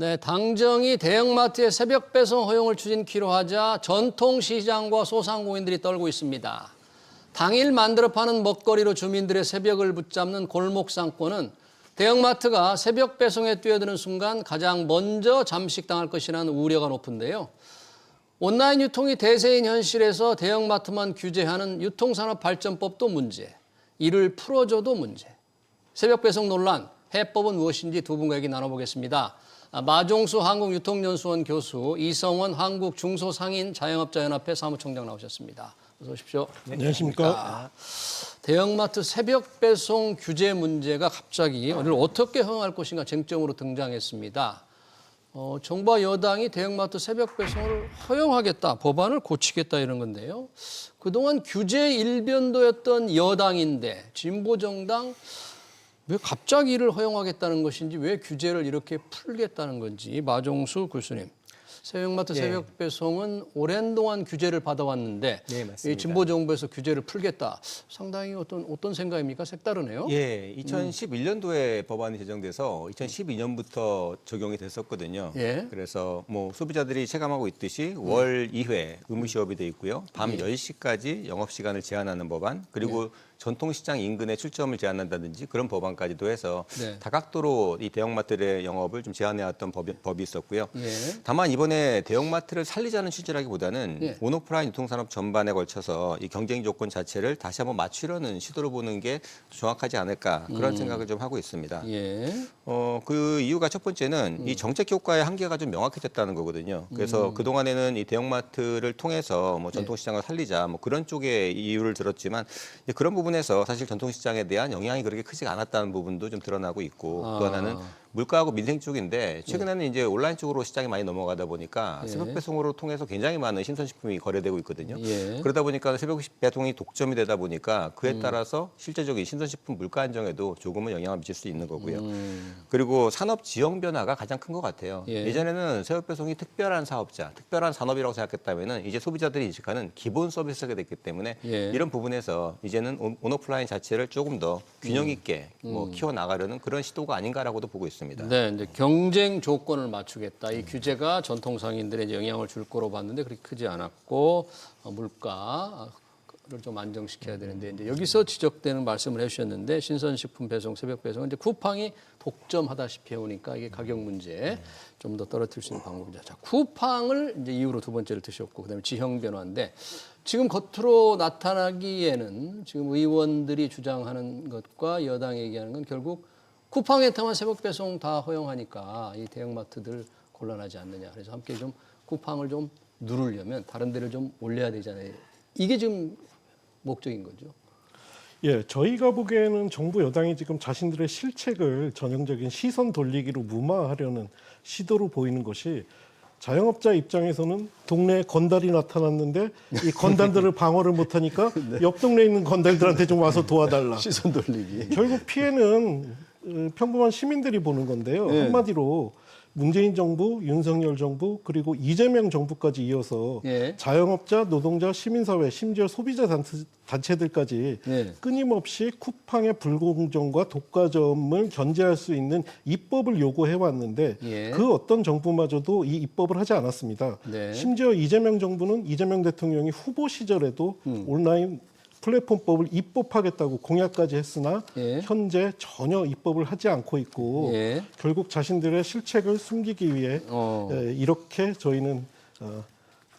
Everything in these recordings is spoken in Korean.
네, 당정이 대형마트의 새벽 배송 허용을 추진키로 하자 전통시장과 소상공인들이 떨고 있습니다. 당일 만들어 파는 먹거리로 주민들의 새벽을 붙잡는 골목상권은 대형마트가 새벽 배송에 뛰어드는 순간 가장 먼저 잠식당할 것이라는 우려가 높은데요. 온라인 유통이 대세인 현실에서 대형마트만 규제하는 유통산업발전법도 문제, 이를 풀어줘도 문제. 새벽 배송 논란, 해법은 무엇인지 두 분과 얘기 나눠보겠습니다. 마종수 한국유통연수원 교수, 이성원 한국중소상인자영업자연합회 사무총장 나오셨습니다. 어서 오십시오. 네, 안녕하십니까. 대형마트 새벽 배송 규제 문제가 갑자기 오늘 어떻게 허용할 것인가 쟁점으로 등장했습니다. 정부와 여당이 대형마트 새벽 배송을 허용하겠다, 법안을 고치겠다 이런 건데요. 그동안 규제 일변도였던 여당인데 진보정당 왜 갑자기 이를 허용하겠다는 것인지, 왜 규제를 이렇게 풀겠다는 건지. 마종수 교수님, 새벽마트 새벽 배송은 오랜 동안 규제를 받아왔는데 이 진보 정부에서 규제를 풀겠다. 상당히 어떤 생각입니까? 색다르네요. 예, 2011년도에 법안이 제정돼서 2012년부터 적용이 됐었거든요. 예. 그래서 뭐 소비자들이 체감하고 있듯이 월 2회 의무 시업이 돼 있고요. 밤 10시까지 영업 시간을 제한하는 법안, 그리고 전통시장 인근에 출점을 제한한다든지 그런 법안까지도 해서 다각도로 이 대형마트의 영업을 좀 제한해왔던 법이 있었고요. 다만 이번에 대형마트를 살리자는 취지라기보다는 온오프라인 유통산업 전반에 걸쳐서 이 경쟁 조건 자체를 다시 한번 맞추려는 시도를 보는 게 정확하지 않을까, 그런 생각을 좀 하고 있습니다. 그 이유가 첫 번째는 이 정책 효과의 한계가 좀 명확해졌다는 거거든요. 그래서 그동안에는 이 대형마트를 통해서 뭐 전통시장을 살리자 뭐 그런 쪽의 이유를 들었지만 그런 부분에서 사실 전통시장에 대한 영향이 그렇게 크지 않았다는 부분도 좀 드러나고 있고, 또 하나는 물가하고 민생 쪽인데 최근에는 이제 온라인 쪽으로 시장이 많이 넘어가다 보니까 새벽 배송으로 통해서 굉장히 많은 신선식품이 거래되고 있거든요. 그러다 보니까 새벽 배송이 독점이 되다 보니까 그에 따라서 실제적인 신선식품 물가 안정에도 조금은 영향을 미칠 수 있는 거고요. 그리고 산업 지형 변화가 가장 큰 것 같아요. 예전에는 새벽 배송이 특별한 사업자, 특별한 산업이라고 생각했다면은 이제 소비자들이 인식하는 기본 서비스가 됐기 때문에 이런 부분에서 이제는 온오프라인 자체를 조금 더 균형 있게 키워 나가려는 그런 시도가 아닌가라고도 보고 있습니다. 네, 이제 경쟁 조건을 맞추겠다. 이 규제가 전통상인들에 이제 영향을 줄 거로 봤는데 그렇게 크지 않았고, 물가를 좀 안정시켜야 되는데, 이제 여기서 지적되는 말씀을 해주셨는데, 신선식품 배송, 새벽 배송은 이제 쿠팡이 독점하다시피 해오니까 이게 가격 문제 좀 더 떨어뜨릴 수 있는 방법이죠. 자, 쿠팡을 이제 이후로 두 번째를 드셨고, 그다음에 지형 변화인데, 지금 겉으로 나타나기에는 지금 의원들이 주장하는 것과 여당이 얘기하는 건 결국 쿠팡에서만 새벽 배송 다 허용하니까 이 대형마트들 곤란하지 않느냐. 그래서 함께 좀 쿠팡을 좀 누르려면 다른 데를 좀 올려야 되잖아요. 이게 지금 목적인 거죠. 예, 저희가 보기에는 정부 여당이 지금 자신들의 실책을 전형적인 시선 돌리기로 무마하려는 시도로 보이는 것이, 자영업자 입장에서는 동네에 건달이 나타났는데 이 건달들을 방어를 못하니까 옆 동네에 있는 건달들한테 좀 와서 도와달라. 시선 돌리기. 결국 피해는 평범한 시민들이 보는 건데요. 한마디로 문재인 정부, 윤석열 정부, 그리고 이재명 정부까지 이어서 자영업자, 노동자, 시민사회, 심지어 소비자 단체들까지 끊임없이 쿠팡의 불공정과 독과점을 견제할 수 있는 입법을 요구해왔는데 그 어떤 정부마저도 이 입법을 하지 않았습니다. 심지어 이재명 정부는 이재명 대통령이 후보 시절에도 온라인 플랫폼법을 입법하겠다고 공약까지 했으나 현재 전혀 입법을 하지 않고 있고, 결국 자신들의 실책을 숨기기 위해 이렇게 저희는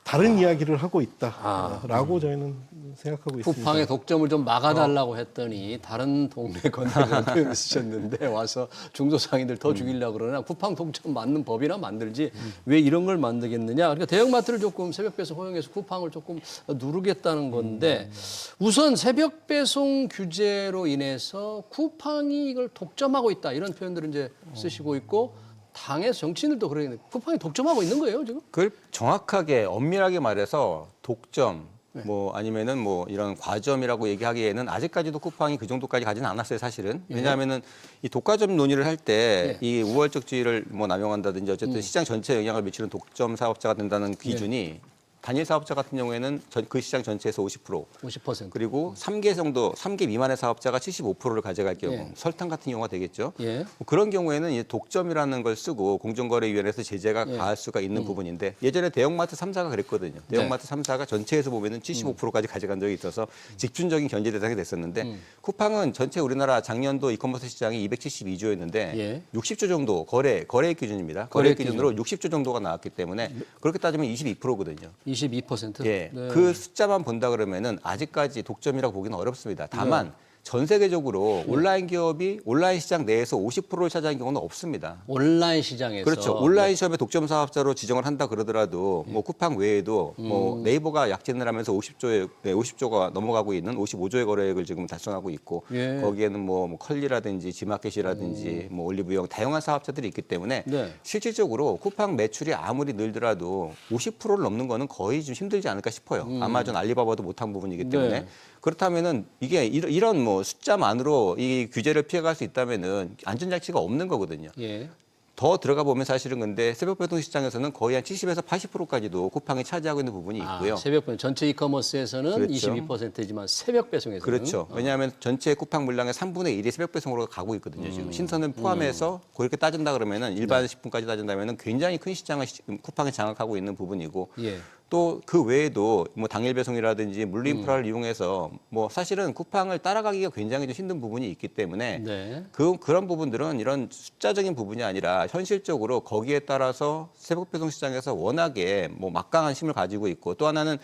다른 이야기를 하고 있다라고 저희는 생각하고 있습니다. 쿠팡의 독점을 좀 막아달라고 했더니 다른 동네 건달이라는 표현을 쓰셨는데 와서 중소상인들 더 죽이려고 그러나 쿠팡 독점 맞는 법이나 만들지 왜 이런 걸 만들겠느냐. 그러니까 대형마트를 조금 새벽 배송 허용해서 쿠팡을 조금 누르겠다는 건데, 우선 새벽 배송 규제로 인해서 쿠팡이 이걸 독점하고 있다 이런 표현들을 이제 쓰시고 있고, 당에서 정치인들도 그러는데 쿠팡이 독점하고 있는 거예요 지금? 그걸 정확하게 엄밀하게 말해서 독점 뭐 아니면은 뭐 이런 과점이라고 얘기하기에는 아직까지도 쿠팡이 그 정도까지 가지는 않았어요, 사실은. 왜냐하면은 이 독과점 논의를 할 때 이 우월적 지위를 뭐 남용한다든지 어쨌든 시장 전체에 영향을 미치는 독점 사업자가 된다는 기준이 단일 사업자 같은 경우에는 그 시장 전체에서 50%. 50%. 그리고 3개 정도, 3개 미만의 사업자가 75%를 가져갈 경우, 예. 설탕 같은 경우가 되겠죠. 예. 뭐 그런 경우에는 이제 독점이라는 걸 쓰고 공정거래위원회에서 제재가 예. 가할 수가 있는 부분인데 예전에 대형마트 3사가 그랬거든요. 대형마트 네. 3사가 전체에서 보면은 75%까지 가져간 적이 있어서 집중적인 견제 대상이 됐었는데 쿠팡은 전체 우리나라 작년도 이커머스 시장이 272조였는데 예. 60조 정도 거래액 기준입니다. 거래액 거래액 기준으로 60조 정도가 나왔기 때문에 그렇게 따지면 22%거든요. 22%. 예, 네. 그 숫자만 본다 그러면은 아직까지 독점이라고 보기는 어렵습니다. 다만 전 세계적으로 온라인 기업이 온라인 시장 내에서 50%를 차지한 경우는 없습니다. 온라인 시장에서. 그렇죠. 온라인 시험에 독점 사업자로 지정을 한다 그러더라도 뭐 쿠팡 외에도 뭐 네이버가 약진을 하면서 50조가 넘어가고 있는 55조의 거래액을 지금 달성하고 있고 예. 거기에는 뭐 컬리라든지 지마켓이라든지 뭐 올리브영 다양한 사업자들이 있기 때문에 네. 실질적으로 쿠팡 매출이 아무리 늘더라도 50%를 넘는 거는 거의 좀 힘들지 않을까 싶어요. 아마존, 알리바바도 못한 부분이기 때문에. 네. 그렇다면은 이게 이런 뭐 숫자만으로 이 규제를 피해갈 수 있다면은 안전장치가 없는 거거든요. 예. 더 들어가 보면 사실은 근데 새벽 배송 시장에서는 거의 한 70에서 80%까지도 쿠팡이 차지하고 있는 부분이 있고요. 새벽 배송 전체 이커머스에서는 그렇죠. 22%지만 새벽 배송에서는 그렇죠. 왜냐하면 전체 쿠팡 물량의 3분의 1이 새벽 배송으로 가고 있거든요. 지금 신선을 포함해서 그렇게 따진다 그러면은 일반 식품까지 따진다면은 굉장히 큰 시장을 쿠팡이 장악하고 있는 부분이고 예. 또 그 외에도 뭐 당일 배송이라든지 물류 인프라를 이용해서 뭐 사실은 쿠팡을 따라가기가 굉장히 좀 힘든 부분이 있기 때문에 네. 그런 부분들은 이런 숫자적인 부분이 아니라 현실적으로 거기에 따라서 새벽 배송 시장에서 워낙에 뭐 막강한 힘을 가지고 있고 또 하나는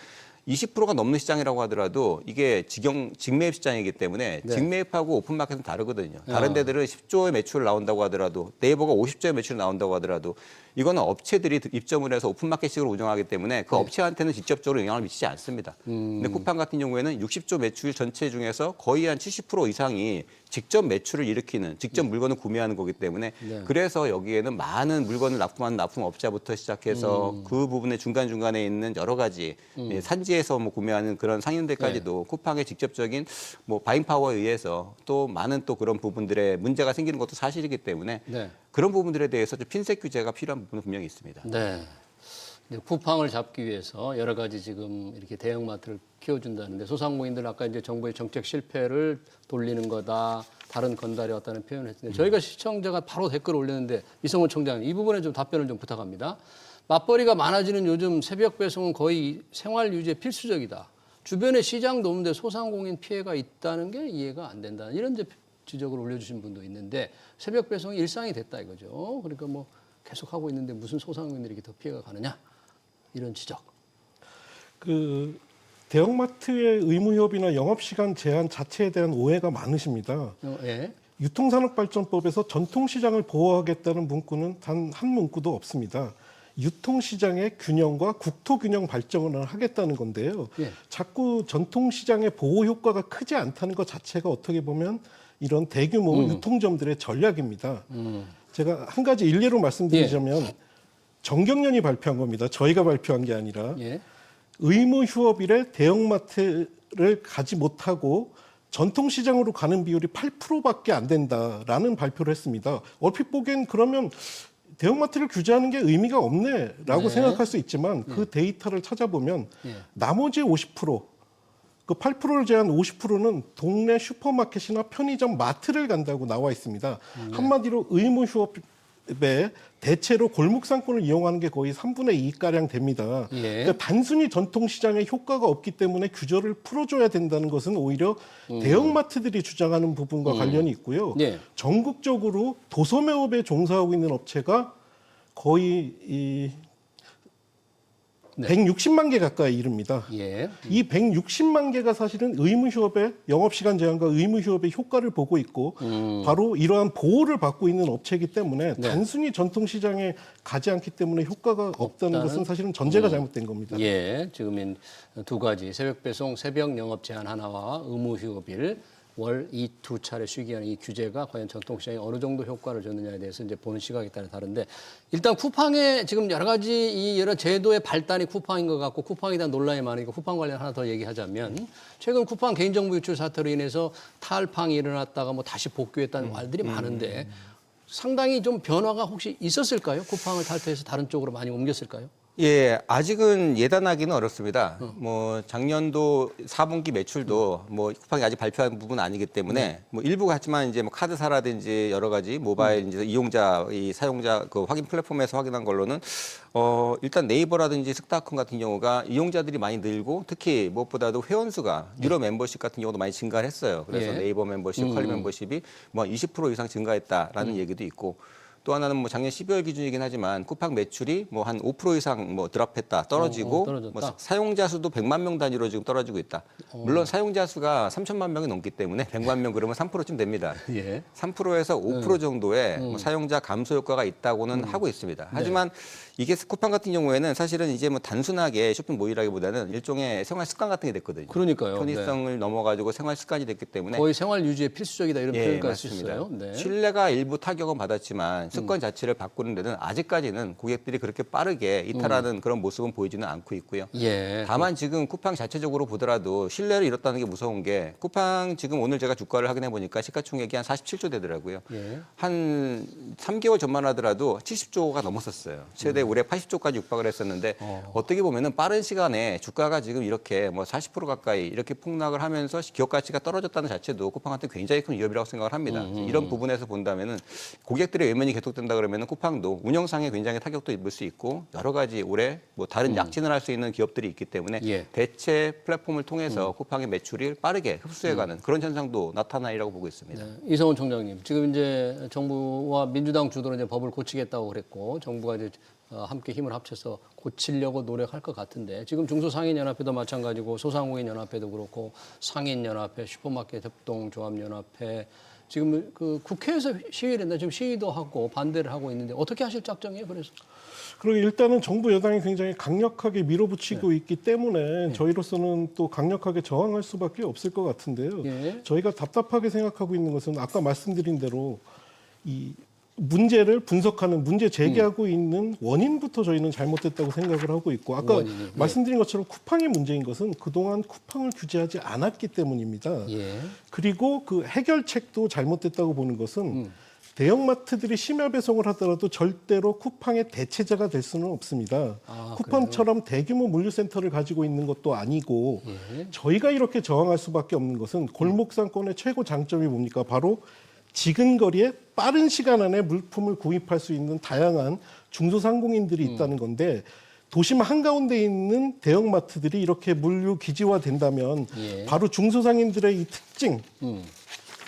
20%가 넘는 시장이라고 하더라도 이게 직매입 시장이기 때문에 네. 직매입하고 오픈마켓은 다르거든요. 다른 데들은 10조의 매출 나온다고 하더라도 네이버가 50조의 매출 나온다고 하더라도 이거는 업체들이 입점을 해서 오픈마켓식으로 운영하기 때문에 그 업체한테는 직접적으로 영향을 미치지 않습니다. 근데 쿠팡 같은 경우에는 60조 매출 전체 중에서 거의 한 70% 이상이 직접 매출을 일으키는 직접 물건을 구매하는 거기 때문에 네. 그래서 여기에는 많은 물건을 납품하는 납품업자부터 시작해서 그 부분의 중간중간에 있는 여러 가지 예, 산지에서 뭐 구매하는 그런 상인들까지도 쿠팡의 직접적인 뭐 바잉 파워에 의해서 또 많은 또 그런 부분들에 문제가 생기는 것도 사실이기 때문에 네. 그런 부분들에 대해서 좀 핀셋 규제가 필요한 부분은 분명히 있습니다. 네. 이제 쿠팡을 잡기 위해서 여러 가지 지금 이렇게 대형마트를 키워준다는데 소상공인들 아까 이제 정부의 정책 실패를 돌리는 거다, 다른 건달이 왔다는 표현을 했는데 저희가 시청자가 바로 댓글을 올렸는데 이성훈 총장 이 부분에 좀 답변을 좀 부탁합니다. 맞벌이가 많아지는 요즘 새벽 배송은 거의 생활 유지에 필수적이다. 주변에 시장도 없는데 소상공인 피해가 있다는 게 이해가 안 된다. 이런 지적을 올려주신 분도 있는데 새벽 배송이 일상이 됐다 이거죠. 그러니까 뭐 계속 하고 있는데 무슨 소상공인들이 더 피해가 가느냐 이런 지적. 그 대형마트의 의무협의나 영업시간 제한 자체에 대한 오해가 많으십니다. 예. 유통산업발전법에서 전통시장을 보호하겠다는 문구는 단 한 문구도 없습니다. 유통시장의 균형과 국토균형 발전을 하겠다는 건데요. 예. 자꾸 전통시장의 보호 효과가 크지 않다는 것 자체가 어떻게 보면 이런 대규모 유통점들의 전략입니다. 제가 한 가지 일례로 말씀드리자면 정경련이 발표한 겁니다. 저희가 발표한 게 아니라 예. 의무 휴업일에 대형마트를 가지 못하고 전통시장으로 가는 비율이 8%밖에 안 된다라는 발표를 했습니다. 얼핏 보기엔 그러면 대형마트를 규제하는 게 의미가 없네라고 네. 생각할 수 있지만 그 데이터를 찾아보면 나머지 50%, 그 8%를 제한 50%는 동네 슈퍼마켓이나 편의점 마트를 간다고 나와 있습니다. 한마디로 의무 휴업에 대체로 골목 상권을 이용하는 게 거의 3분의 2가량 됩니다. 예. 그러니까 단순히 전통시장에 효과가 없기 때문에 규제를 풀어줘야 된다는 것은 오히려 대형마트들이 주장하는 부분과 관련이 있고요. 예. 전국적으로 도소매업에 종사하고 있는 업체가 거의 160만 개 가까이 이릅니다. 예. 이 160만 개가 사실은 의무휴업의 영업시간 제한과 의무휴업의 효과를 보고 있고 바로 이러한 보호를 받고 있는 업체이기 때문에 단순히 전통시장에 가지 않기 때문에 효과가 없다는 것은 사실은 전제가 잘못된 겁니다. 예. 지금 두 가지 새벽 배송, 새벽 영업 제한 하나와 의무 휴업일 월 이 두 차례 쉬기 하는 이 규제가 과연 전통시장에 어느 정도 효과를 줬느냐에 대해서 이제 보는 시각에 따라 다른데 일단 쿠팡의 지금 여러 가지 이 여러 제도의 발단이 쿠팡인 것 같고 쿠팡에 대한 논란이 많으니까 쿠팡 관련 하나 더 얘기하자면 최근 쿠팡 개인정보 유출 사태로 인해서 탈팡이 일어났다가 뭐 다시 복귀했다는 말들이 많은데 상당히 좀 변화가 혹시 있었을까요? 쿠팡을 탈퇴해서 다른 쪽으로 많이 옮겼을까요? 예, 아직은 예단하기는 어렵습니다. 뭐 작년도 4분기 매출도 뭐 쿠팡이 아직 발표한 부분은 아니기 때문에 뭐 일부 같지만 이제 뭐 카드사라든지 여러 가지 모바일 이제 이용자 이 사용자 그 확인 플랫폼에서 확인한 걸로는 일단 네이버라든지 스타컴 같은 경우가 이용자들이 많이 늘고 특히 무엇보다도 회원수가 유료 멤버십 같은 경우도 많이 증가를 했어요. 그래서 네이버 멤버십, 컬리 멤버십이 뭐 20% 이상 증가했다라는 얘기도 있고. 또 하나는 뭐 작년 12월 기준이긴 하지만 쿠팡 매출이 뭐 한 5% 이상 뭐 드랍했다 떨어지고 떨어졌다. 뭐 사용자 수도 100만 명 단위로 지금 떨어지고 있다. 물론 사용자 수가 3천만 명이 넘기 때문에 100만 명 그러면 3%쯤 됩니다. 예. 3%에서 5% 정도의 뭐 사용자 감소 효과가 있다고는 하고 있습니다. 하지만 이게 쿠팡 같은 경우에는 사실은 이제 뭐 단순하게 쇼핑 모의라기보다는 일종의 생활 습관 같은 게 됐거든요. 그러니까요. 편의성을 넘어가지고 생활 습관이 됐기 때문에 거의 생활 유지에 필수적이다 이런 표현까지 맞습니다. 있어요. 네. 신뢰가 일부 타격은 받았지만 습관 자체를 바꾸는 데는 아직까지는 고객들이 그렇게 빠르게 이탈하는 그런 모습은 보이지는 않고 있고요. 예. 다만 지금 쿠팡 자체적으로 보더라도 신뢰를 잃었다는 게 무서운 게 쿠팡 지금 오늘 제가 주가를 확인해 보니까 시가총액이 한 47조 되더라고요. 예. 한 3개월 전만 하더라도 70조가 넘었었어요. 최대 올해 80조까지 육박을 했었는데 어떻게 보면은 빠른 시간에 주가가 지금 이렇게 뭐 40% 가까이 이렇게 폭락을 하면서 기업 가치가 떨어졌다는 자체도 쿠팡한테 굉장히 큰 위협이라고 생각을 합니다. 이런 부분에서 본다면은 고객들의 외면이 계속된다 그러면은 쿠팡도 운영상에 굉장히 타격도 입을 수 있고 여러 가지 올해 뭐 다른 약진을 할 수 있는 기업들이 있기 때문에 예. 대체 플랫폼을 통해서 쿠팡의 매출이 빠르게 흡수해가는 그런 현상도 나타나리라고 보고 있습니다. 네. 이성훈 총장님, 지금 이제 정부와 민주당 주도로 이제 법을 고치겠다고 그랬고 정부가 이제 함께 힘을 합쳐서 고치려고 노력할 것 같은데 지금 중소상인연합회도 마찬가지고 소상공인연합회도 그렇고 상인연합회, 슈퍼마켓 협동조합연합회 지금 그 국회에서 시위를 했는데 지금 시위도 하고 반대를 하고 있는데 어떻게 하실 작정이에요? 그래서 그리고 일단은 정부 여당이 굉장히 강력하게 밀어붙이고 있기 때문에 저희로서는 또 강력하게 저항할 수밖에 없을 것 같은데요. 예. 저희가 답답하게 생각하고 있는 것은 아까 말씀드린 대로 이 문제를 분석하는 문제 제기하고 있는 원인부터 저희는 잘못됐다고 생각을 하고 있고 아까 원인이, 말씀드린 것처럼 쿠팡의 문제인 것은 그동안 쿠팡을 규제하지 않았기 때문입니다. 예. 그리고 그 해결책도 잘못됐다고 보는 것은 대형마트들이 심야 배송을 하더라도 절대로 쿠팡의 대체자가 될 수는 없습니다. 쿠팡처럼 대규모 물류센터를 가지고 있는 것도 아니고 저희가 이렇게 저항할 수밖에 없는 것은 골목상권의 최고 장점이 뭡니까? 바로 지근거리에 빠른 시간 안에 물품을 구입할 수 있는 다양한 중소상공인들이 있다는 건데 도심 한가운데 있는 대형마트들이 이렇게 물류 기지화 된다면 바로 중소상인들의 이 특징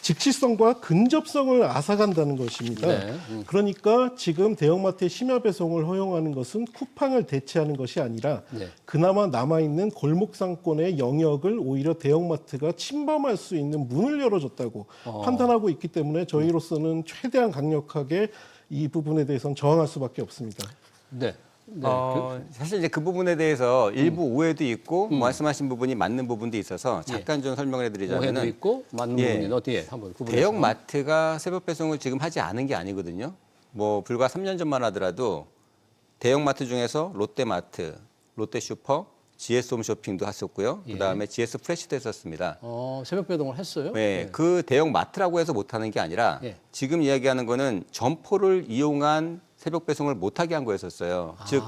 직시성과 근접성을 앗아간다는 것입니다. 네. 그러니까 지금 대형마트의 심야 배송을 허용하는 것은 쿠팡을 대체하는 것이 아니라 그나마 남아있는 골목상권의 영역을 오히려 대형마트가 침범할 수 있는 문을 열어줬다고 판단하고 있기 때문에 저희로서는 최대한 강력하게 이 부분에 대해서는 저항할 수밖에 없습니다. 네. 네. 사실 이제 그 부분에 대해서 일부 오해도 있고 말씀하신 부분이 맞는 부분도 있어서 잠깐 좀 설명을 오해도 해드리자면은 있고 맞는 부분이 어디에 한번 구분해서. 대형 마트가 새벽 배송을 지금 하지 않은 게 아니거든요. 뭐 불과 3년 전만 하더라도 대형 마트 중에서 롯데마트, 롯데슈퍼, GS 홈쇼핑도 했었고요. 그다음에 GS 프레시도 했었습니다. 새벽 배송을 했어요? 네, 그 대형 마트라고 해서 못하는 게 아니라 지금 이야기하는 거는 점포를 이용한 새벽 배송을 못하게 한 거였었어요. 즉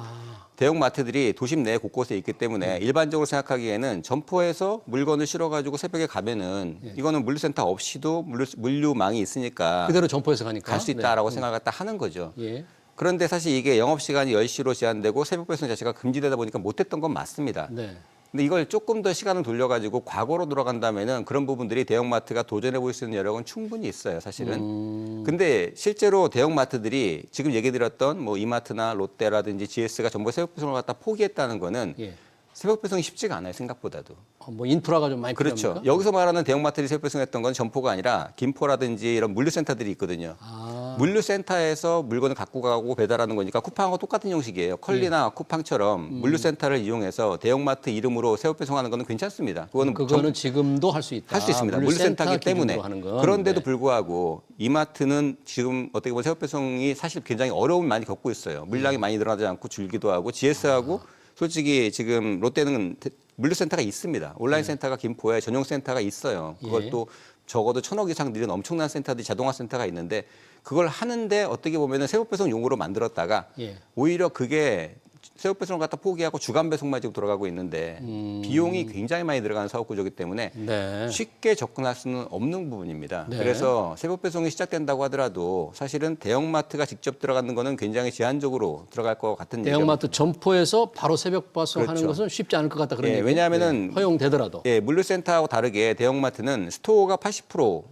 대형 마트들이 도심 내 곳곳에 있기 때문에 일반적으로 생각하기에는 점포에서 물건을 실어가지고 새벽에 가면은 이거는 물류센터 없이도 물류망이 있으니까 그대로 점포에서 가니까 갈 수 있다라고 생각을 갖다 하는 거죠. 예. 그런데 사실 이게 영업시간이 10시로 제한되고 새벽 배송 자체가 금지되다 보니까 못했던 건 맞습니다. 네. 근데 이걸 조금 더 시간을 돌려가지고 과거로 돌아간다면은 그런 부분들이 대형마트가 도전해 볼 수 있는 여력은 충분히 있어요, 사실은. 근데 실제로 대형마트들이 지금 얘기 드렸던 뭐 이마트나 롯데라든지 GS가 전부 새벽 배송을 갖다 포기했다는 거는 새벽 배송이 쉽지가 않아요, 생각보다도. 뭐 인프라가 좀 많이 그렇죠. 필요합니까? 여기서 말하는 대형마트들이 새벽 배송했던 건 점포가 아니라 김포라든지 이런 물류센터들이 있거든요. 물류센터에서 물건을 갖고 가고 배달하는 거니까 쿠팡하고 똑같은 형식이에요. 컬리나 쿠팡처럼 물류센터를 이용해서 대형마트 이름으로 새벽 배송하는 거는 괜찮습니다. 그거는 지금도 할 수 있다. 할 수 있습니다. 물류센터이기 때문에. 하는 건. 그런데도 불구하고 이마트는 지금 어떻게 보면 새벽 배송이 사실 굉장히 어려움을 많이 겪고 있어요. 물량이 많이 늘어나지 않고 줄기도 하고 GS하고 솔직히 지금 롯데는 물류센터가 있습니다. 온라인 센터가 김포에 전용 센터가 있어요. 그것도 적어도 1,000억 이상 들인 엄청난 센터들이 자동화 센터가 있는데 그걸 하는데 어떻게 보면 새벽 배송 용으로 만들었다가 오히려 그게 새벽 배송을 갖다 포기하고 주간 배송만 지금 돌아가고 있는데 비용이 굉장히 많이 들어가는 사업 구조이기 때문에 네. 쉽게 접근할 수는 없는 부분입니다. 네. 그래서 새벽 배송이 시작된다고 하더라도 사실은 대형마트가 직접 들어가는 거는 굉장히 제한적으로 들어갈 것 같은 얘기입니다. 대형마트 점포에서 바로 새벽 배송하는 그렇죠. 것은 쉽지 않을 것 같다 그런 예, 얘기. 왜냐하면은 허용되더라도. 예, 물류센터하고 다르게 대형마트는 스토어가 80%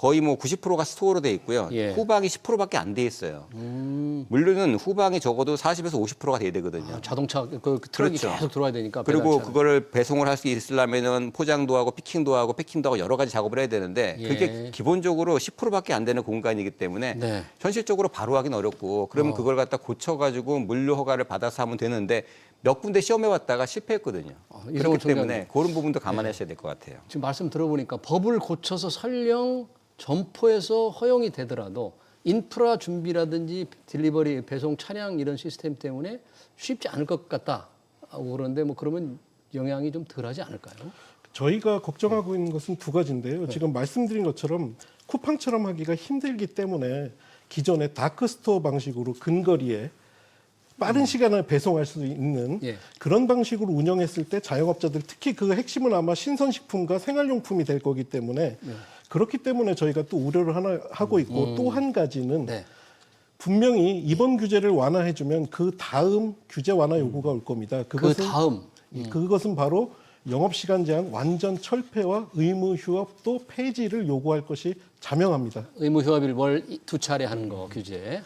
거의 뭐 90%가 스토어로 돼 있고요. 예. 후방이 10%밖에 안 돼 있어요. 물류는 후방이 적어도 40에서 50%가 돼야 되거든요. 자동차 그 트럭이 그렇죠. 계속 들어와야 되니까. 그리고 배달차는. 그거를 배송을 할 수 있으려면은 포장도 하고 피킹도 하고 패킹도 하고 여러 가지 작업을 해야 되는데 예. 그게 기본적으로 10%밖에 안 되는 공간이기 때문에 네. 현실적으로 바로 하기는 어렵고 그러면 그걸 갖다 고쳐가지고 물류 허가를 받아서 하면 되는데 몇 군데 시험해 왔다가 실패했거든요. 이성훈 그렇기 때문에 총장님. 그런 부분도 감안하셔야 될 것 같아요. 지금 말씀 들어보니까 법을 고쳐서 설령 점포에서 허용이 되더라도 인프라 준비라든지 딜리버리 배송 차량 이런 시스템 때문에 쉽지 않을 것 같다. 그런데 뭐 그러면 영향이 좀 덜하지 않을까요? 저희가 걱정하고 있는 것은 두 가지인데요. 지금 말씀드린 것처럼 쿠팡처럼 하기가 힘들기 때문에 기존의 다크스토어 방식으로 근거리에 빠른 시간에 배송할 수 있는 예. 그런 방식으로 운영했을 때 자영업자들 특히 그 핵심은 아마 신선식품과 생활용품이 될 거기 때문에 그렇기 때문에 저희가 또 우려를 하나 하고 있고 또 한 가지는 네. 분명히 이번 규제를 완화해주면 그 다음 규제 완화 요구가 올 겁니다. 그 다음 그것은 바로 영업시간 제한 완전 철폐와 의무 휴업도 폐지를 요구할 것이 자명합니다. 의무 휴업일 월 2차례 하는 거 규제.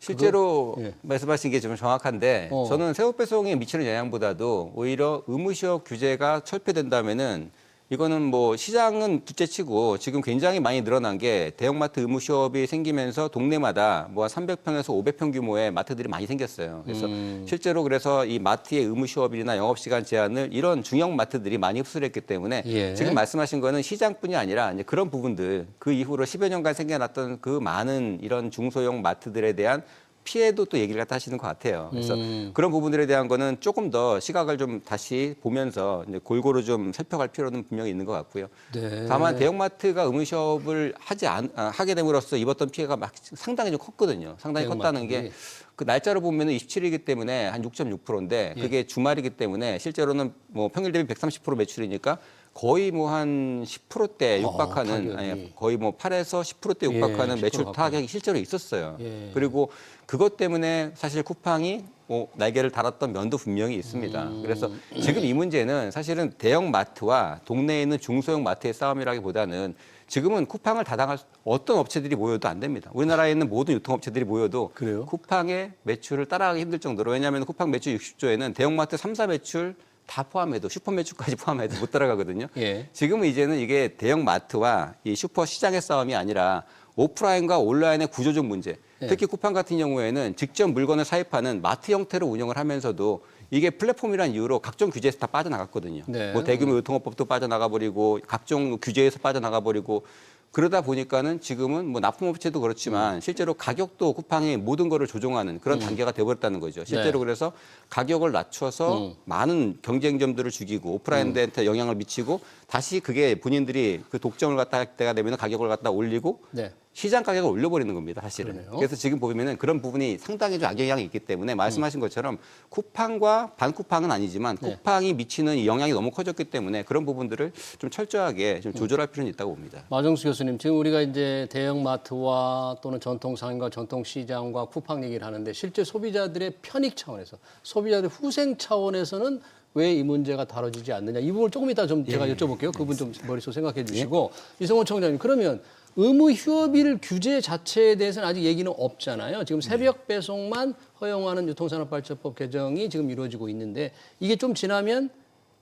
실제로 예. 말씀하신 게 좀 정확한데 저는 새벽 배송에 미치는 영향보다도 오히려 의무 휴업 규제가 철폐된다면은 이거는 뭐 시장은 둘째치고 지금 굉장히 많이 늘어난 게 대형마트 의무 휴업이 생기면서 동네마다 뭐 300평에서 500평 규모의 마트들이 많이 생겼어요. 그래서 실제로 그래서 이 마트의 의무 휴업이나 영업시간 제한을 이런 중형 마트들이 많이 흡수를 했기 때문에 예. 지금 말씀하신 거는 시장뿐이 아니라 이제 그런 부분들 그 이후로 10여 년간 생겨났던 그 많은 이런 중소형 마트들에 대한 피해도 또 얘기를 갖다 하시는 것 같아요. 그래서 그런 부분들에 대한 거는 조금 더 시각을 좀 다시 보면서 이제 골고루 좀 살펴갈 필요는 분명히 있는 것 같고요. 네. 다만 대형마트가 의무시업을 하게 됨으로써 입었던 피해가 막 상당히 좀 컸거든요. 상당히 컸다는 게 그 날짜로 보면 27일이기 때문에 한 6.6%인데 그게 주말이기 때문에 실제로는 뭐 평일 대비 130% 매출이니까 거의 뭐 한 10%대 육박하는 타격이. 거의 뭐 8에서 10%대 육박하는 10% 매출 가까이. 타격이 실제로 있었어요. 예. 그리고 그것 때문에 사실 쿠팡이 뭐 날개를 달았던 면도 분명히 있습니다. 그래서 지금 이 문제는 사실은 대형 마트와 동네에 있는 중소형 마트의 싸움이라기보다는 지금은 쿠팡을 다당할 어떤 업체들이 모여도 안 됩니다. 우리나라에 있는 모든 유통업체들이 모여도 그래요? 쿠팡의 매출을 따라가기 힘들 정도로 왜냐하면 쿠팡 매출 60조에는 대형마트 3, 4 매출 다 포함해도 슈퍼 매출까지 포함해도 못 따라가거든요. 예. 지금은 이제는 이게 대형 마트와 이 슈퍼 시장의 싸움이 아니라 오프라인과 온라인의 구조적 문제. 특히 쿠팡 같은 경우에는 직접 물건을 사입하는 마트 형태로 운영을 하면서도 이게 플랫폼이라는 이유로 각종 규제에서 다 빠져나갔거든요. 네. 뭐 대규모 유통업법도 빠져나가버리고 각종 규제에서 빠져나가버리고 그러다 보니까는 지금은 뭐 납품업체도 그렇지만 실제로 가격도 쿠팡이 모든 거를 조종하는 그런 단계가 되어버렸다는 거죠. 실제로 네. 그래서 가격을 낮춰서 많은 경쟁점들을 죽이고 오프라인한테 영향을 미치고 다시 그게 본인들이 그 독점을 갖다 할 때가 되면 가격을 갖다 올리고 네. 시장 가격을 올려버리는 겁니다, 사실은. 그러네요. 그래서 지금 보면은 그런 부분이 상당히 좀 악영향이 있기 때문에 말씀하신 것처럼 쿠팡과 반쿠팡은 아니지만 쿠팡이 미치는 이 영향이 너무 커졌기 때문에 그런 부분들을 좀 철저하게 좀 조절할 필요는 있다고 봅니다. 마정수 교수님, 지금 우리가 이제 대형마트와 또는 전통상인과 전통시장과 쿠팡 얘기를 하는데 실제 소비자들의 편익 차원에서 소비자들의 후생 차원에서는 왜 이 문제가 다뤄지지 않느냐. 이 부분을 조금 이따 좀 제가 여쭤볼게요. 그분 좀 머릿속 생각해 주시고. 이성훈 총장님, 그러면 의무 휴업일 규제 자체에 대해서는 아직 얘기는 없잖아요. 지금 새벽 배송만 허용하는 유통산업발전법 개정이 지금 이루어지고 있는데 이게 좀 지나면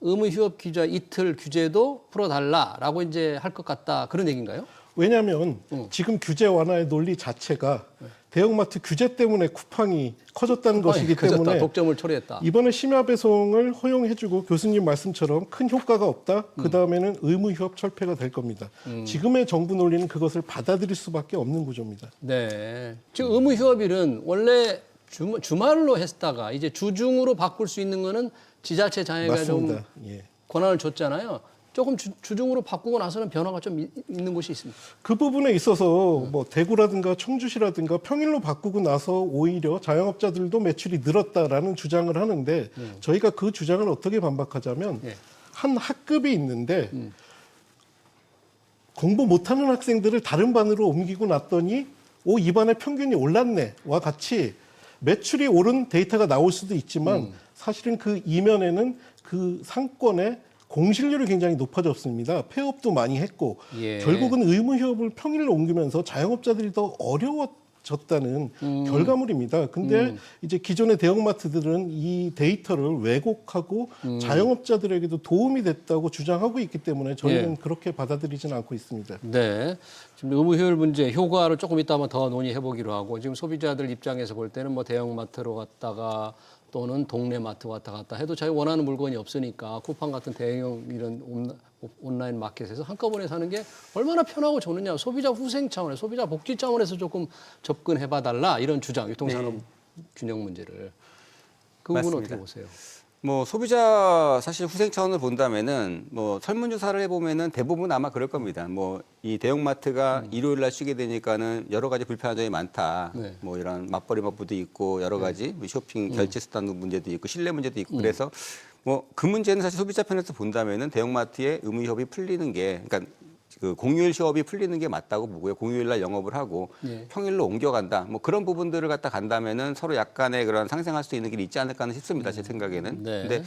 의무 휴업 규제 이틀 규제도 풀어달라라고 이제 할 것 같다 그런 얘기인가요? 왜냐하면 지금 규제 완화의 논리 자체가 대형마트 규제 때문에 쿠팡이 커졌다는 것이기 때문에 독점을 초래했다. 이번에 심야 배송을 허용해주고 교수님 말씀처럼 큰 효과가 없다. 그 다음에는 의무 휴업 철폐가 될 겁니다. 지금의 정부 논리는 그것을 받아들일 수밖에 없는 구조입니다. 네. 지금 의무 휴업일은 원래 주말로 했다가 이제 주중으로 바꿀 수 있는 거는 지자체 장애가 좀 맞습니다. 예. 권한을 줬잖아요. 조금 주중으로 바꾸고 나서는 변화가 좀 있는 곳이 있습니다. 그 부분에 있어서 뭐 대구라든가 청주시라든가 평일로 바꾸고 나서 오히려 자영업자들도 매출이 늘었다라는 주장을 하는데 저희가 그 주장을 어떻게 반박하자면 한 학급이 있는데 공부 못하는 학생들을 다른 반으로 옮기고 났더니 이 반의 평균이 올랐네와 같이 매출이 오른 데이터가 나올 수도 있지만 사실은 그 이면에는 그 상권의 공실률이 굉장히 높아졌습니다. 폐업도 많이 했고 결국은 의무휴업을 평일로 옮기면서 자영업자들이 더 어려워졌다는 결과물입니다. 근데 이제 기존의 대형마트들은 이 데이터를 왜곡하고 자영업자들에게도 도움이 됐다고 주장하고 있기 때문에 저희는 그렇게 받아들이지는 않고 있습니다. 네. 지금 의무휴일 문제 효과를 조금 이따 한번 더 논의해 보기로 하고 지금 소비자들 입장에서 볼 때는 뭐 대형마트로 갔다가 또는 동네 마트 왔다 갔다 해도 자기 원하는 물건이 없으니까 쿠팡 같은 대형 이런 온라인 마켓에서 한꺼번에 사는 게 얼마나 편하고 좋느냐. 소비자 후생 차원에서 소비자 복지 차원에서 조금 접근해 봐달라 이런 주장 유통산업 균형 문제를. 그 부분은 어떻게 보세요? 뭐 소비자 사실 후생 차원을 본다면은 뭐 설문조사를 해보면은 대부분 아마 그럴 겁니다. 뭐 이 대형마트가 일요일 날 쉬게 되니까는 여러 가지 불편한 점이 많다. 뭐 이런 맞벌이 마부도 있고 여러 가지 쇼핑 결제 수단 문제도 있고 실내 문제도 있고 그래서 뭐 그 문제는 사실 소비자 편에서 본다면은 대형마트의 의무휴업이 풀리는 게 그러니까 그 공휴일 휴업이 풀리는 게 맞다고 보고요. 공휴일 날 영업을 하고 평일로 옮겨간다. 뭐 그런 부분들을 갖다 간다면은 서로 약간의 그런 상생할 수 있는 길이 있지 않을까 싶습니다. 제 생각에는. 근데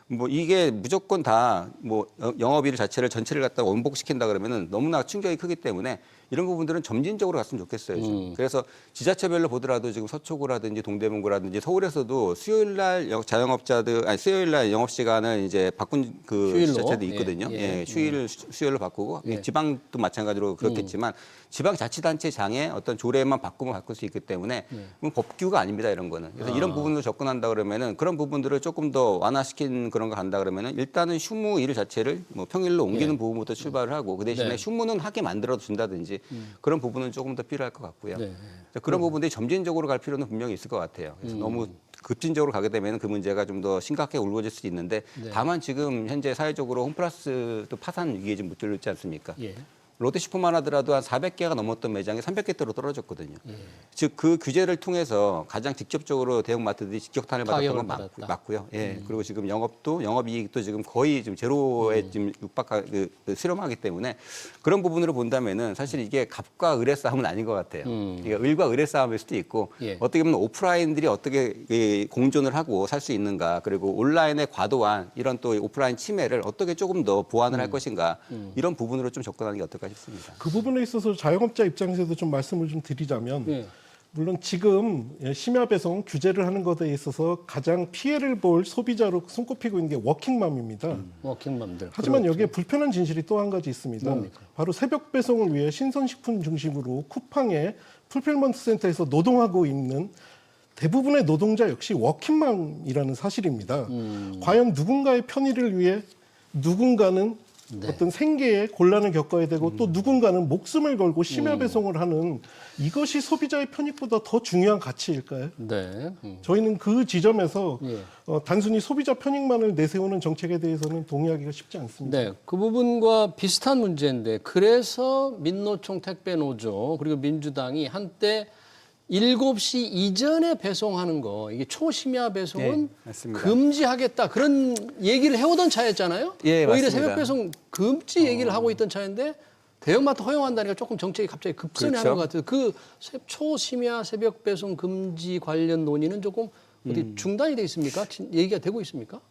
뭐 이게 무조건 다 뭐 영업일 자체를 전체를 갖다 원복시킨다 그러면은 너무나 충격이 크기 때문에 이런 부분들은 점진적으로 갔으면 좋겠어요. 지금. 그래서 지자체별로 보더라도 지금 서초구라든지 동대문구라든지 서울에서도 수요일 날 자영업자들 아니 수요일 날 영업 시간을 이제 바꾼 그 휴일로? 지자체도 있거든요. 수요일로 바꾸고 지방도 마찬가지로 그렇겠지만 지방 자치단체장의 어떤 조례만 바꾸면 바꿀 수 있기 때문에 법규가 아닙니다. 이런 거는. 그래서 이런 부분으로 접근한다 그러면은 그런 부분들을 조금 더 완화시킨 그런 거 간다 그러면은 일단은 휴무 일 자체를 뭐 평일로 옮기는 부분부터 출발을 하고 그 대신에 휴무는 하게 만들어 준다든지 그런 부분은 조금 더 필요할 것 같고요. 그런 부분들이 점진적으로 갈 필요는 분명히 있을 것 같아요. 그래서 너무 급진적으로 가게 되면 그 문제가 좀 더 심각하게 울고질 수 있는데 다만 지금 현재 사회적으로 홈플러스 또 파산 위기에 좀 무찔러 있지 않습니까? 롯데슈퍼만 하더라도 한 400개가 넘었던 매장이 300개대로 떨어졌거든요. 즉 그 규제를 통해서 가장 직접적으로 대형마트들이 직격탄을 받았던 건 맞고요. 그리고 지금 영업이익도 지금 거의 지금 제로에 지금 수렴하기 때문에 그런 부분으로 본다면은 사실 이게 갑과 을의 싸움은 아닌 것 같아요. 그러니까 을과 을의 싸움일 수도 있고 어떻게 보면 오프라인들이 어떻게 공존을 하고 살 수 있는가 그리고 온라인의 과도한 이런 또 오프라인 침해를 어떻게 조금 더 보완을 할 것인가 이런 부분으로 좀 접근하는 게 어떨까 싶습니다. 그 부분에 있어서 자영업자 입장에서도 좀 말씀을 좀 드리자면 물론 지금 심야 배송 규제를 하는 것에 있어서 가장 피해를 볼 소비자로 손꼽히고 있는 게 워킹맘입니다. 워킹맘들. 하지만 그렇죠. 여기에 불편한 진실이 또 한 가지 있습니다. 뭡니까? 바로 새벽 배송을 위해 신선식품 중심으로 쿠팡의 풀필먼트 센터에서 노동하고 있는 대부분의 노동자 역시 워킹맘이라는 사실입니다. 과연 누군가의 편의를 위해 누군가는 어떤 생계에 곤란을 겪어야 되고 또 누군가는 목숨을 걸고 심야 배송을 하는 이것이 소비자의 편익보다 더 중요한 가치일까요? 저희는 그 지점에서 단순히 소비자 편익만을 내세우는 정책에 대해서는 동의하기가 쉽지 않습니다. 네, 그 부분과 비슷한 문제인데 그래서 민노총 택배노조 그리고 민주당이 한때 7시 이전에 배송하는 거 이게 초심야 배송은 금지하겠다 그런 얘기를 해오던 차였잖아요. 오히려 맞습니다. 새벽 배송 금지 얘기를 하고 있던 차인데 대형마트 허용한다니까 조금 정책이 갑자기 급선회하는 것 같아요. 그 초심야 새벽 배송 금지 관련 논의는 조금 어디 중단이 돼 있습니까? 얘기가 되고 있습니까?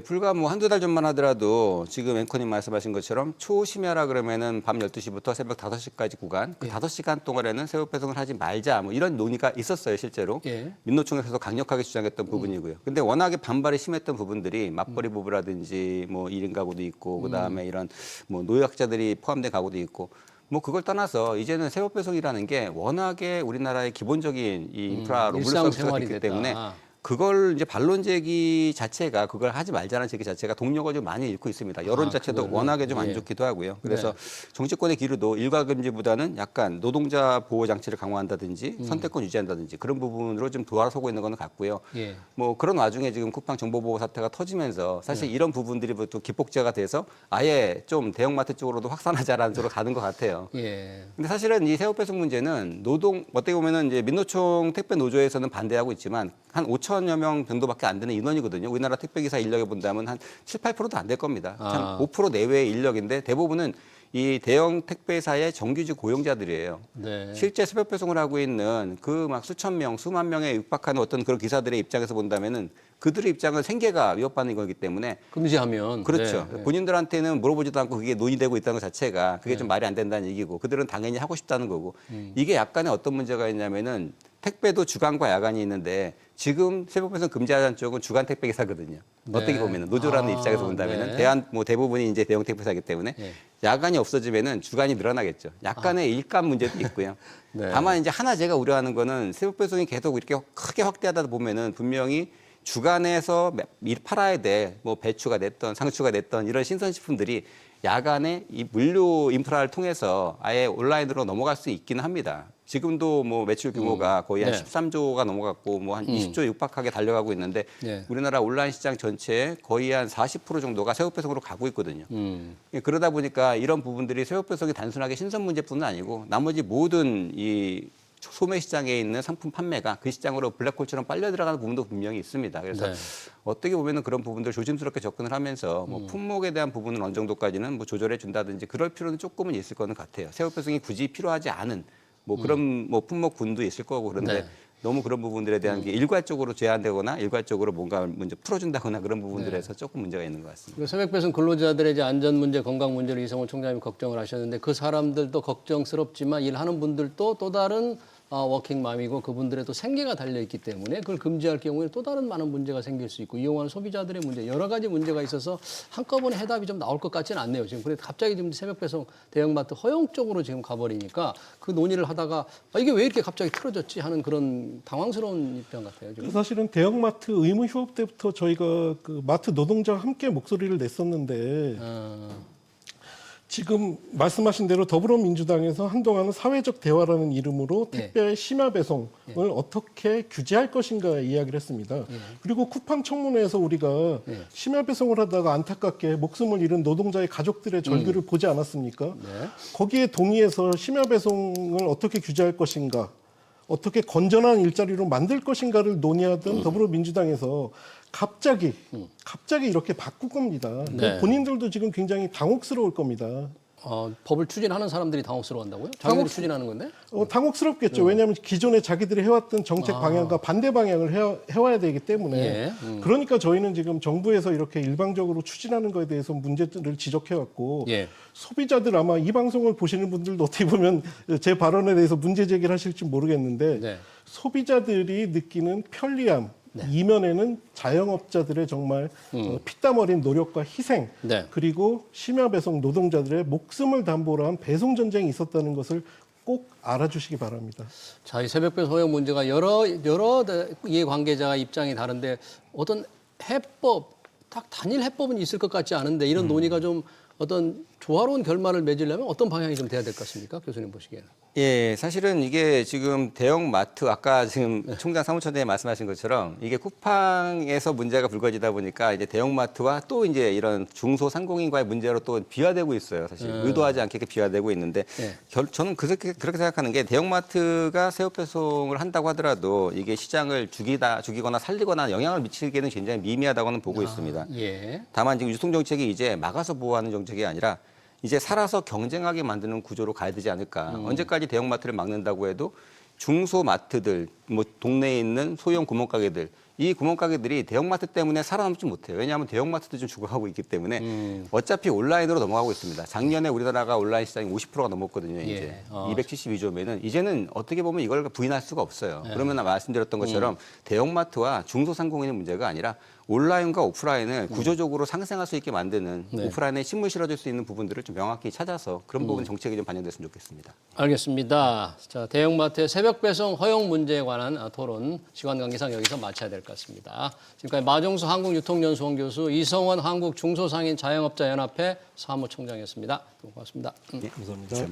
불과 뭐 한두 달 전만 하더라도 지금 앵커님 말씀하신 것처럼 초심야라 그러면은 밤 12시부터 새벽 5시까지 구간, 그 5시간 동안에는 새벽 배송을 하지 말자 뭐 이런 논의가 있었어요, 실제로. 민노총에서도 강력하게 주장했던 부분이고요. 근데 워낙에 반발이 심했던 부분들이 맞벌이 부부라든지 뭐 1인 가구도 있고 그다음에 이런 뭐 노약자들이 포함된 가구도 있고 뭐 그걸 떠나서 이제는 새벽 배송이라는 게 워낙에 우리나라의 기본적인 이 인프라로 물러서기 때문에 그걸 이제 반론 제기 자체가 그걸 하지 말자는 제기 자체가 동력을 좀 많이 잃고 있습니다. 여론 자체도 워낙에 좀 안 좋기도 하고요. 그래서 정치권의 기류도 일괄 금지보다는 약간 노동자 보호 장치를 강화한다든지 선택권 유지한다든지 그런 부분으로 좀 돌아서고 있는 건 같고요. 뭐 그런 와중에 지금 쿠팡 정보보호 사태가 터지면서 사실 이런 부분들이 또 기폭제가 돼서 아예 좀 대형마트 쪽으로도 확산하자라는 쪽으로 가는 것 같아요. 근데 사실은 이 새우 배송 문제는 어떻게 보면은 이제 민노총 택배 노조에서는 반대하고 있지만 한 5천여 명 정도밖에 안 되는 인원이거든요. 우리나라 택배기사 인력에 본다면 한 7, 8%도 안 될 겁니다. 한 5% 내외의 인력인데 대부분은 이 대형 택배사의 정규직 고용자들이에요. 실제 새벽 배송을 하고 있는 그 막 수천 명, 수만 명에 육박하는 어떤 그런 기사들의 입장에서 본다면은 그들의 입장은 생계가 위협받는 거기 때문에 금지하면 그렇죠. 본인들한테는 물어보지도 않고 그게 논의되고 있다는 것 자체가 그게 좀 말이 안 된다는 얘기고 그들은 당연히 하고 싶다는 거고 이게 약간의 어떤 문제가 있냐면은 택배도 주간과 야간이 있는데 지금 새벽 배송 금지하자는 쪽은 주간 택배 기사거든요. 어떻게 보면은 노조라는 입장에서 본다면은 대부분이 이제 대형 택배사이기 때문에 야간이 없어지면은 주간이 늘어나겠죠. 약간의 일감 문제도 있고요. 다만 이제 하나 제가 우려하는 거는 새벽 배송이 계속 이렇게 크게 확대하다 보면은 분명히 주간에서 팔아야 돼. 뭐 배추가 됐던 상추가 됐던 이런 신선식품들이 야간에 이 물류 인프라를 통해서 아예 온라인으로 넘어갈 수 있기는 합니다. 지금도 뭐 매출 규모가 거의 한 13조가 넘어갔고 뭐 한 20조 육박하게 달려가고 있는데 우리나라 온라인 시장 전체의 거의 한 40% 정도가 새우 배송으로 가고 있거든요. 그러다 보니까 이런 부분들이 새우 배송이 단순하게 신선 문제뿐은 아니고 나머지 모든 이 소매 시장에 있는 상품 판매가 그 시장으로 블랙홀처럼 빨려 들어가는 부분도 분명히 있습니다. 그래서 어떻게 보면은 그런 부분들 조심스럽게 접근을 하면서 뭐 품목에 대한 부분은 어느 정도까지는 뭐 조절해 준다든지 그럴 필요는 조금은 있을 거는 같아요. 새우 배송이 굳이 필요하지 않은 뭐 그런 뭐 품목군도 있을 거고 그런데 너무 그런 부분들에 대한 게 일괄적으로 제한되거나 일괄적으로 뭔가 문제 풀어준다거나 그런 부분들에서 조금 문제가 있는 것 같습니다. 새벽 배송 근로자들의 이제 안전 문제, 건강 문제를 이성호 총장님이 걱정을 하셨는데 그 사람들도 걱정스럽지만 일하는 분들도 또 다른 워킹맘이고 그분들의 또 생계가 달려있기 때문에 그걸 금지할 경우에 또 다른 많은 문제가 생길 수 있고 이용하는 소비자들의 문제 여러 가지 문제가 있어서 한꺼번에 해답이 좀 나올 것 같지는 않네요. 지금 그래서 갑자기 지금 새벽 배송 대형마트 허용 쪽으로 지금 가버리니까 그 논의를 하다가 이게 왜 이렇게 갑자기 틀어졌지 하는 그런 당황스러운 입장 같아요. 지금. 사실은 대형마트 의무 휴업 때부터 저희가 그 마트 노동자와 함께 목소리를 냈었는데 지금 말씀하신 대로 더불어민주당에서 한동안은 사회적 대화라는 이름으로 택배의 심야 배송을 어떻게 규제할 것인가 이야기를 했습니다. 그리고 쿠팡 청문회에서 우리가 심야 배송을 하다가 안타깝게 목숨을 잃은 노동자의 가족들의 절규를 보지 않았습니까? 거기에 동의해서 심야 배송을 어떻게 규제할 것인가, 어떻게 건전한 일자리로 만들 것인가를 논의하던 더불어민주당에서 갑자기 이렇게 바꾼 겁니다. 본인들도 지금 굉장히 당혹스러울 겁니다. 법을 추진하는 사람들이 당혹스러워한다고요? 자기들이 추진하는 건데? 당혹스럽겠죠. 왜냐하면 기존에 자기들이 해왔던 정책 방향과 반대 방향을 해와야 되기 때문에. 그러니까 저희는 지금 정부에서 이렇게 일방적으로 추진하는 것에 대해서 문제들을 지적해왔고 소비자들 아마 이 방송을 보시는 분들도 어떻게 보면 제 발언에 대해서 문제 제기를 하실지 모르겠는데 소비자들이 느끼는 편리함, 이면에는 자영업자들의 정말 피땀 어린 노력과 희생 그리고 심야 배송 노동자들의 목숨을 담보로 한 배송 전쟁이 있었다는 것을 꼭 알아주시기 바랍니다. 자, 이 새벽 배송 허용 문제가 여러 이해관계자가 입장이 다른데 어떤 해법, 딱 단일 해법은 있을 것 같지 않은데 이런 논의가 좀 어떤 조화로운 결말을 맺으려면 어떤 방향이 좀 돼야 될 것 같습니까? 교수님 보시기에는. 예, 사실은 이게 지금 대형마트 아까 지금 총장 사무처장이 말씀하신 것처럼 이게 쿠팡에서 문제가 불거지다 보니까 이제 대형마트와 또 이제 이런 중소상공인과의 문제로 또 비화되고 있어요. 사실 의도하지 않게 비화되고 있는데 저는 그렇게 생각하는 게 대형마트가 새우 배송을 한다고 하더라도 이게 시장을 죽이거나 살리거나 영향을 미치기에는 굉장히 미미하다고는 보고 있습니다. 다만 지금 유통 정책이 이제 막아서 보호하는 정책이 아니라 이제 살아서 경쟁하게 만드는 구조로 가야 되지 않을까. 언제까지 대형마트를 막는다고 해도 중소마트들, 뭐 동네에 있는 소형 구멍가게들, 이 구멍가게들이 대형마트 때문에 살아남지 못해요. 왜냐하면 대형마트도 좀 죽어가고 있기 때문에 어차피 온라인으로 넘어가고 있습니다. 작년에 우리나라가 온라인 시장이 50%가 넘었거든요. 이제 272조면은 이제는 어떻게 보면 이걸 부인할 수가 없어요. 그러면 말씀드렸던 것처럼 대형마트와 중소상공인의 문제가 아니라 온라인과 오프라인을 구조적으로 상생할 수 있게 만드는 오프라인에 신물 실어줄 수 있는 부분들을 좀 명확히 찾아서 그런 부분 정책이 좀 반영됐으면 좋겠습니다. 알겠습니다. 자, 대형마트의 새벽 배송 허용 문제에 관한 관한 토론 시간 관계상 여기서 마쳐야 될 것 같습니다. 지금까지 마종수 한국유통연수원 교수, 이성원 한국중소상인 자영업자연합회 사무총장이었습니다. 고맙습니다. 감사합니다.